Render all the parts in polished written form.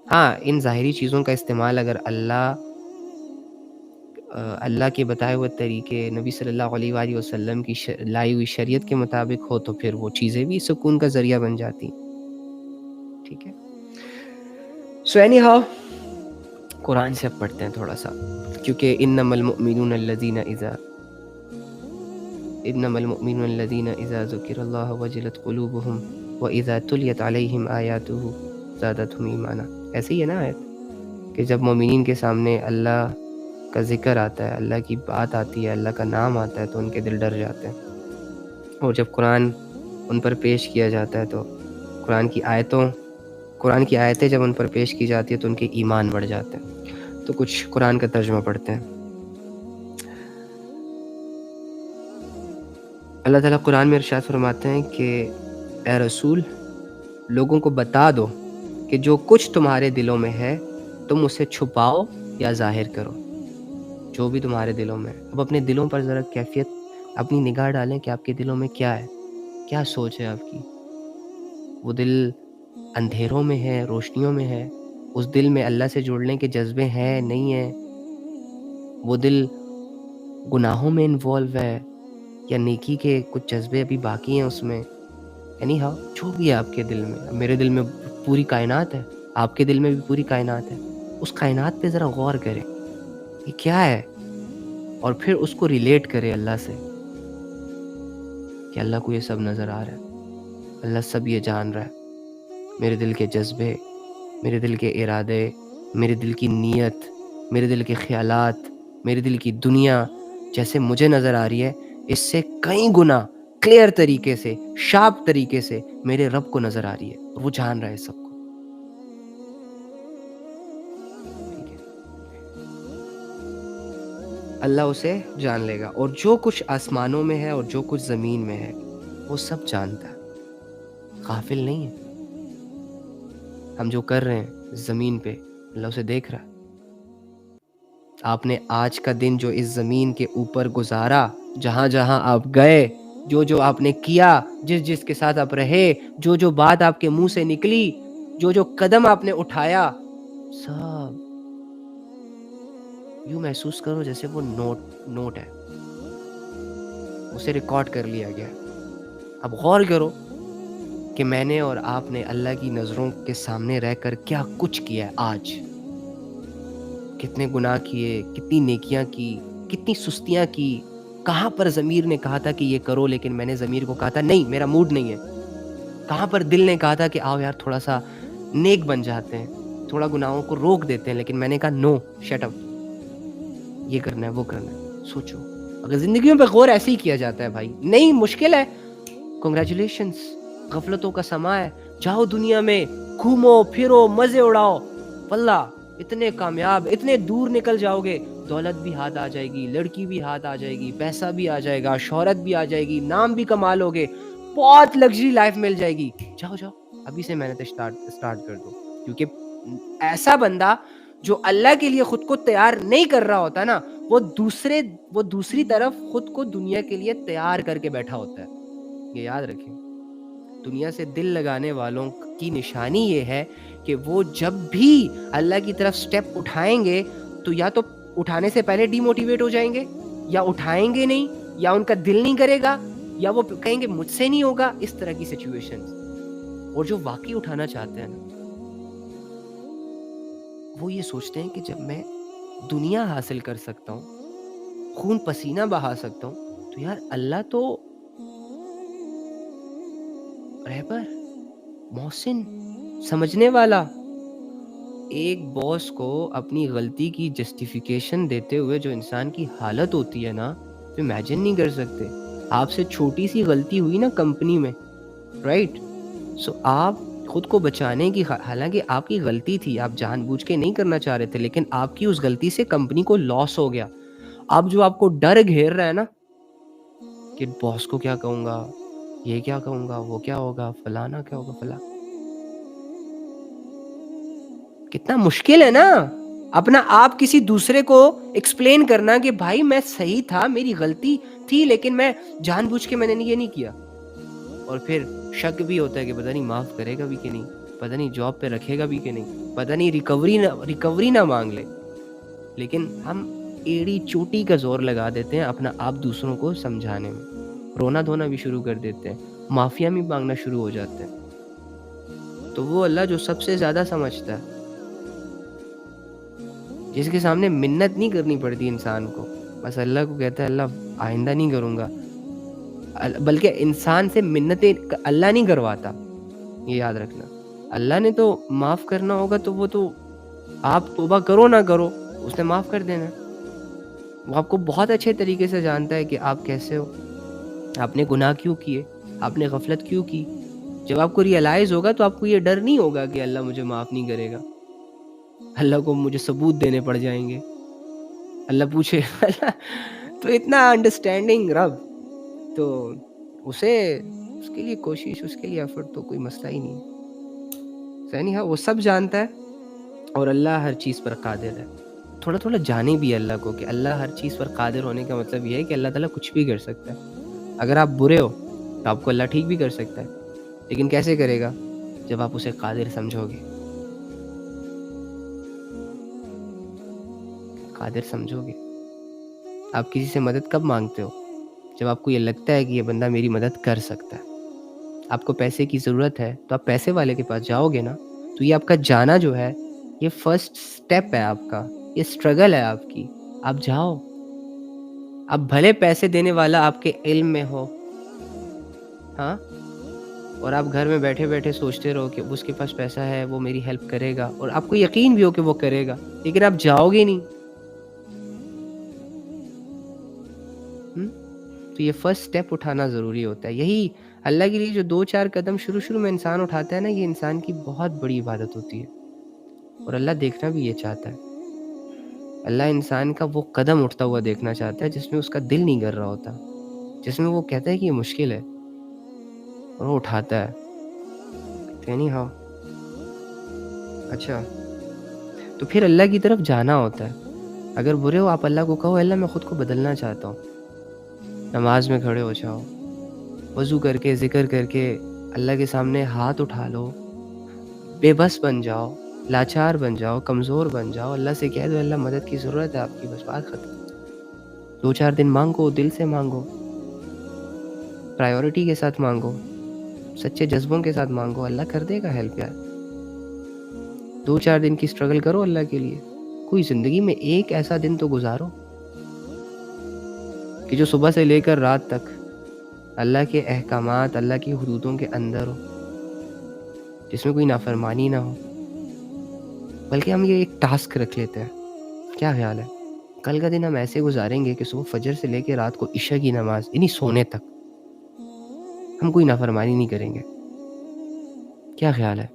ہاں ان ظاہری چیزوں کا استعمال اگر اللہ کے بتائے ہوئے طریقے، نبی صلی اللہ علیہ وآلہ وسلم کی لائی ہوئی شریعت کے مطابق ہو تو پھر وہ چیزیں بھی سکون کا ذریعہ بن جاتی. ٹھیک ہے. سو اینی ہاؤ قرآن سے اب پڑھتے ہیں تھوڑا سا، کیونکہ انما المؤمنون الذین اذا ذکر اللہ وجلت قلوبہم واذا تلیت علیہم آیاتہ زادتہم ایمانا. ایسے ہی ہے نا آیت کہ جب مومنین کے سامنے اللہ کا ذکر آتا ہے، اللہ کی بات آتی ہے، اللہ کا نام آتا ہے تو ان کے دل ڈر جاتے ہیں، اور جب قرآن ان پر پیش کیا جاتا ہے تو قرآن کی آیتیں جب ان پر پیش کی جاتی ہے تو ان کے ایمان بڑھ جاتے ہیں. تو کچھ قرآن کا ترجمہ پڑھتے ہیں. اللہ تعالیٰ قرآن میں ارشاد فرماتے ہیں کہ اے رسول لوگوں کو بتا دو کہ جو کچھ تمہارے دلوں میں ہے تم اسے چھپاؤ یا ظاہر کرو. جو بھی تمہارے دلوں میں ہے، اب اپنے دلوں پر ذرا کیفیت اپنی نگاہ ڈالیں کہ آپ کے دلوں میں کیا ہے، کیا سوچ ہے آپ کی. وہ دل اندھیروں میں ہے، روشنیوں میں ہے؟ اس دل میں اللہ سے جڑنے کے جذبے ہیں نہیں ہیں؟ وہ دل گناہوں میں انوالو ہے یا نیکی کے کچھ جذبے ابھی باقی ہیں اس میں؟ یعنی ہاں جو بھی ہے آپ کے دل میں. میرے دل میں پوری کائنات ہے، آپ کے دل میں بھی پوری کائنات ہے. اس کائنات پہ ذرا غور کریں یہ کیا ہے، اور پھر اس کو ریلیٹ کرے اللہ سے کہ اللہ کو یہ سب نظر آ رہا ہے، اللہ سب یہ جان رہا ہے. میرے دل کے جذبے، میرے دل کے ارادے، میرے دل کی نیت، میرے دل کے خیالات، میرے دل کی دنیا جیسے مجھے نظر آ رہی ہے اس سے کئی گنا کلیئر طریقے سے، شارپ طریقے سے میرے رب کو نظر آ رہی ہے، اور وہ جان رہا ہے سب کو. ٹھیک ہے، اللہ اسے جان لے گا، اور جو کچھ آسمانوں میں ہے اور جو کچھ زمین میں ہے وہ سب جانتا ہے، غافل نہیں ہے. ہم جو کر رہے ہیں زمین پہ اللہ اسے دیکھ رہا ہے. آپ نے آج کا دن جو اس زمین کے اوپر گزارا، جہاں جہاں آپ گئے، جو جو آپ نے کیا، جس جس کے ساتھ آپ رہے، جو جو بات آپ کے منہ سے نکلی، جو جو قدم آپ نے اٹھایا، سب یوں محسوس کرو جیسے وہ نوٹ ہے، اسے ریکارڈ کر لیا گیا. اب غور کرو کہ میں نے اور آپ نے اللہ کی نظروں کے سامنے رہ کر کیا کچھ کیا ہے آج. کتنے گناہ کیے، کتنی نیکیاں کی، کتنی سستیاں کی. کہاں پر ضمیر نے کہا تھا کہ یہ کرو لیکن میں نے ضمیر کو کہا تھا نہیں میرا موڈ نہیں ہے. کہاں پر دل نے کہا تھا کہ آؤ یار تھوڑا سا نیک بن جاتے ہیں، تھوڑا گناہوں کو روک دیتے ہیں، لیکن میں نے کہا نو شٹ اپ، یہ کرنا ہے وہ کرنا ہے. سوچو اگر زندگیوں پہ غور ایسے ہی کیا جاتا ہے بھائی، نہیں مشکل ہے، کنگریچولیشنز، غفلتوں کا سما ہے. جاؤ دنیا میں گھومو پھرو مزے اڑاؤ، واللہ اتنے کامیاب، اتنے دور نکل جاؤ گے، دولت بھی ہاتھ آ جائے گی، لڑکی بھی ہاتھ آ جائے گی، پیسہ بھی آ جائے گا، شہرت بھی آ جائے گی، نام بھی کما لو گے، بہت لگژری لائف مل جائے گی. جاؤ جاؤ ابھی سے محنت اسٹارٹ کر دو. کیونکہ ایسا بندہ جو اللہ کے لیے خود کو تیار نہیں کر رہا ہوتا نا، وہ دوسری طرف خود کو دنیا کے لیے تیار کر کے بیٹھا ہوتا ہے. یہ یاد رکھیں، دنیا سے دل لگانے والوں کی نشانی یہ ہے کہ وہ جب بھی اللہ کی طرف سٹیپ اٹھائیں گے تو یا تو اٹھانے سے پہلے ڈی موٹیویٹ ہو جائیں گے، یا اٹھائیں گے نہیں، یا ان کا دل نہیں کرے گا، یا وہ کہیں گے مجھ سے نہیں ہوگا. اس طرح کی سچویشن. اور جو واقعی اٹھانا چاہتے ہیں نا، وہ یہ سوچتے ہیں کہ جب میں دنیا حاصل کر سکتا ہوں، خون پسینہ بہا سکتا ہوں، تو یار اللہ تو رہبر، محسن، سمجھنے والا. ایک باس کو اپنی غلطی کی جسٹیفیکیشن دیتے ہوئے جو انسان کی حالت ہوتی ہے نا، تو امیجن نہیں کر سکتے. آپ سے چھوٹی سی غلطی ہوئی نا کمپنی میں، رائٹ، سو آپ خود کو بچانے کی، حالانکہ آپ کی غلطی تھی، آپ جان بوجھ کے نہیں کرنا چاہ رہے تھے، لیکن آپ کی اس غلطی سے کمپنی کو لاس ہو گیا. اب جو آپ کو ڈر گھیر رہا ہے نا کہ باس کو کیا کہوں گا، یہ کیا کہوں گا، وہ کیا ہوگا، فلانا کیا ہوگا، فلاں، کتنا مشکل ہے نا اپنا آپ کسی دوسرے کو ایکسپلین کرنا کہ بھائی میں صحیح تھا، میری غلطی تھی، لیکن میں جان بوجھ کے میں نے یہ نہیں کیا. اور پھر شک بھی ہوتا ہے کہ پتہ نہیں معاف کرے گا بھی کہ نہیں، پتہ نہیں جاب پہ رکھے گا بھی کہ نہیں، پتہ نہیں ریکوری نہ مانگ لے، لیکن ہم ایڑی چوٹی کا زور لگا دیتے ہیں اپنا آپ دوسروں کو سمجھانے میں، رونا دھونا بھی شروع کر دیتے ہیں، معافیا بھی مانگنا شروع ہو جاتے ہیں. تو وہ اللہ جو سب سے زیادہ سمجھتا ہے، جس کے سامنے منت نہیں کرنی پڑتی انسان کو، بس اللہ کو کہتا ہے اللہ آئندہ نہیں کروں گا، بلکہ انسان سے منتیں اللہ نہیں کرواتا، یہ یاد رکھنا. اللہ نے تو معاف کرنا ہوگا تو وہ تو آپ توبہ کرو نہ کرو اس نے معاف کر دینا. وہ آپ کو بہت اچھے طریقے سے جانتا ہے کہ آپ کیسے ہو، آپ نے گناہ کیوں کیے، آپ نے غفلت کیوں کی. جب آپ کو ریئلائز ہوگا تو آپ کو یہ ڈر نہیں ہوگا کہ اللہ مجھے معاف نہیں کرے گا، اللہ کو مجھے ثبوت دینے پڑ جائیں گے، اللہ پوچھے اللہ تو اتنا انڈرسٹینڈنگ رب، تو اسے اس کے لیے کوشش، اس کے لیے ایفرٹ تو کوئی مسئلہ ہی نہیں ہے. یعنی ہاں وہ سب جانتا ہے اور اللہ ہر چیز پر قادر ہے. تھوڑا تھوڑا جانے بھی اللہ کو کہ اللہ ہر چیز پر قادر ہونے کا مطلب یہ ہے کہ اللہ تعالیٰ کچھ بھی کر سکتا ہے. اگر آپ برے ہو تو آپ کو اللہ ٹھیک بھی کر سکتا ہے، لیکن کیسے کرے گا؟ جب آپ اسے قادر سمجھو گے، قادر سمجھو گے. آپ کسی سے مدد کب مانگتے ہو؟ جب آپ کو یہ لگتا ہے کہ یہ بندہ میری مدد کر سکتا ہے. آپ کو پیسے کی ضرورت ہے تو آپ پیسے والے کے پاس جاؤ گے نا. تو یہ آپ کا جانا جو ہے یہ فرسٹ سٹیپ ہے آپ کا، یہ سٹرگل ہے آپ کی. آپ جاؤ، اب بھلے پیسے دینے والا آپ کے علم میں ہو، ہاں، اور آپ گھر میں بیٹھے بیٹھے سوچتے رہو کہ اس کے پاس پیسہ ہے وہ میری ہیلپ کرے گا، اور آپ کو یقین بھی ہو کہ وہ کرے گا، لیکن آپ جاؤ گے نہیں. تو یہ فرسٹ سٹیپ اٹھانا ضروری ہوتا ہے. یہی اللہ کے لیے جو 2-4 قدم شروع میں انسان اٹھاتا ہے نا، یہ انسان کی بہت بڑی عبادت ہوتی ہے، اور اللہ دیکھنا بھی یہ چاہتا ہے. اللہ انسان کا وہ قدم اٹھتا ہوا دیکھنا چاہتا ہے جس میں اس کا دل نہیں کر رہا ہوتا، جس میں وہ کہتا ہے کہ یہ مشکل ہے، اور وہ اٹھاتا ہے. یعنی ہاں اچھا، تو پھر اللہ کی طرف جانا ہوتا ہے. اگر برے ہو آپ اللہ کو کہو اللہ میں خود کو بدلنا چاہتا ہوں. نماز میں کھڑے ہو جاؤ، وضو کر کے ذکر کر کے اللہ کے سامنے ہاتھ اٹھا لو، بے بس بن جاؤ، لاچار بن جاؤ، کمزور بن جاؤ. اللہ سے کہہ دو اللہ مدد کی ضرورت ہے آپ کی، بس بات ختم. 2-4 دن مانگو، دل سے مانگو، پرائیورٹی کے ساتھ مانگو، سچے جذبوں کے ساتھ مانگو، اللہ کر دے گا ہیلپ یار. 2-4 دن کی سٹرگل کرو اللہ کے لیے. کوئی زندگی میں ایک ایسا دن تو گزارو کہ جو صبح سے لے کر رات تک اللہ کے احکامات، اللہ کی حدودوں کے اندر ہو، جس میں کوئی نافرمانی نہ ہو. بلکہ ہم یہ ایک ٹاسک رکھ لیتے ہیں. کیا خیال ہے کل کا دن ہم ایسے گزاریں گے کہ صبح فجر سے لے کے رات کو عشاء کی نماز یعنی سونے تک ہم کوئی نافرمانی نہیں کریں گے؟ کیا خیال ہے؟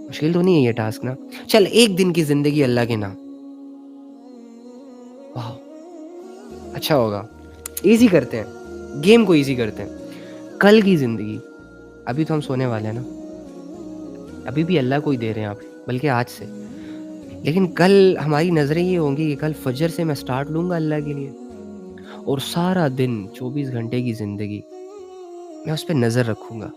مشکل تو نہیں ہے یہ ٹاسک نا؟ چل ایک دن کی زندگی اللہ کے نام، واہ اچھا ہوگا. ایزی کرتے ہیں، گیم کو ایزی کرتے ہیں. کل کی زندگی، ابھی تو ہم سونے والے ہیں نا، ابھی بھی اللہ کو ہی دے رہے ہیں آپ، بلکہ آج سے. لیکن کل ہماری نظریں یہ ہوں گی کہ کل فجر سے میں سٹارٹ لوں گا اللہ کے لیے، اور سارا دن 24 گھنٹے کی زندگی میں اس پہ نظر رکھوں گا.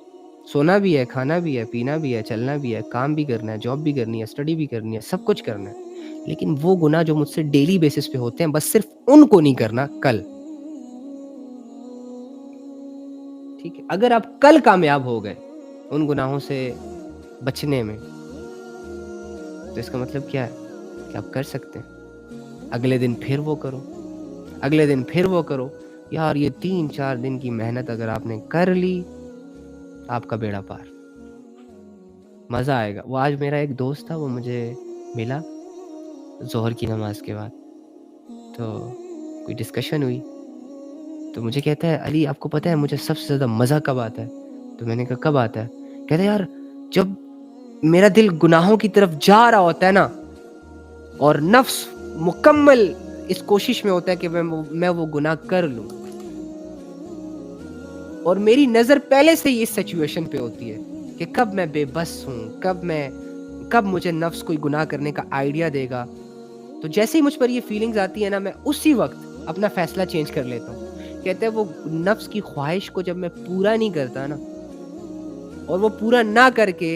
سونا بھی ہے، کھانا بھی ہے، پینا بھی ہے، چلنا بھی ہے، کام بھی کرنا ہے، جاب بھی کرنی ہے، اسٹڈی بھی کرنی ہے، سب کچھ کرنا ہے. لیکن وہ گناہ جو مجھ سے ڈیلی بیسس پہ ہوتے ہیں بس صرف ان کو نہیں کرنا کل. ٹھیک ہے، اگر آپ کل کامیاب ہو گئے ان گناہوں سے بچنے میں تو اس کا مطلب کیا ہے کہ آپ کر سکتے ہیں. اگلے دن پھر وہ کرو، اگلے دن پھر وہ کرو. یار یہ 3-4 دن کی محنت اگر آپ نے کر لی، آپ کا بیڑا پار، مزہ آئے گا. وہ آج میرا ایک دوست تھا، وہ مجھے ملا ظہر کی نماز کے بعد، تو کوئی ڈسکشن ہوئی تو مجھے کہتا ہے علی آپ کو پتہ ہے مجھے سب سے زیادہ مزہ کب آتا ہے؟ تو میں نے کہا کب آتا ہے؟ کہتا ہے یار جب میرا دل گناہوں کی طرف جا رہا ہوتا ہے نا، اور نفس مکمل اس کوشش میں ہوتا ہے کہ میں وہ گناہ کر لوں، اور میری نظر پہلے سے ہی اس سچویشن پہ ہوتی ہے کہ کب میں بے بس ہوں، کب مجھے نفس کوئی گناہ کرنے کا آئیڈیا دے گا. تو جیسے ہی مجھ پر یہ فیلنگز آتی ہے نا، میں اسی وقت اپنا فیصلہ چینج کر لیتا ہوں. کہتے ہیں وہ نفس کی خواہش کو جب میں پورا نہیں کرتا نا، اور وہ پورا نہ کر کے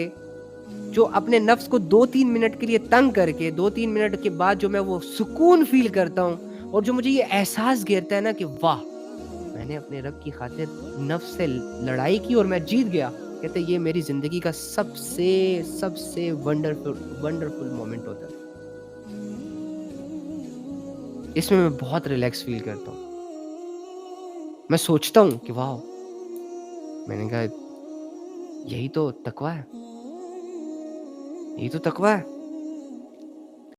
جو اپنے نفس کو 2-3 منٹ کے لیے تنگ کر کے 2-3 منٹ کے بعد جو میں وہ سکون فیل کرتا ہوں اور جو مجھے یہ احساس گھیرتا ہے نا کہ واہ! میں نے اپنے رب کی خاطر نفس سے لڑائی کی اور میں جیت گیا۔ کہتے ہیں یہ میری زندگی کا سب سے ونڈرفل مومنٹ ہوتا ہے۔ اس میں بہت ریلیکس فیل کرتا ہوں۔ میں سوچتا ہوں کہ واو! میں نے کہا یہی تو تقویٰ ہے، یہی تو تقویٰ ہے۔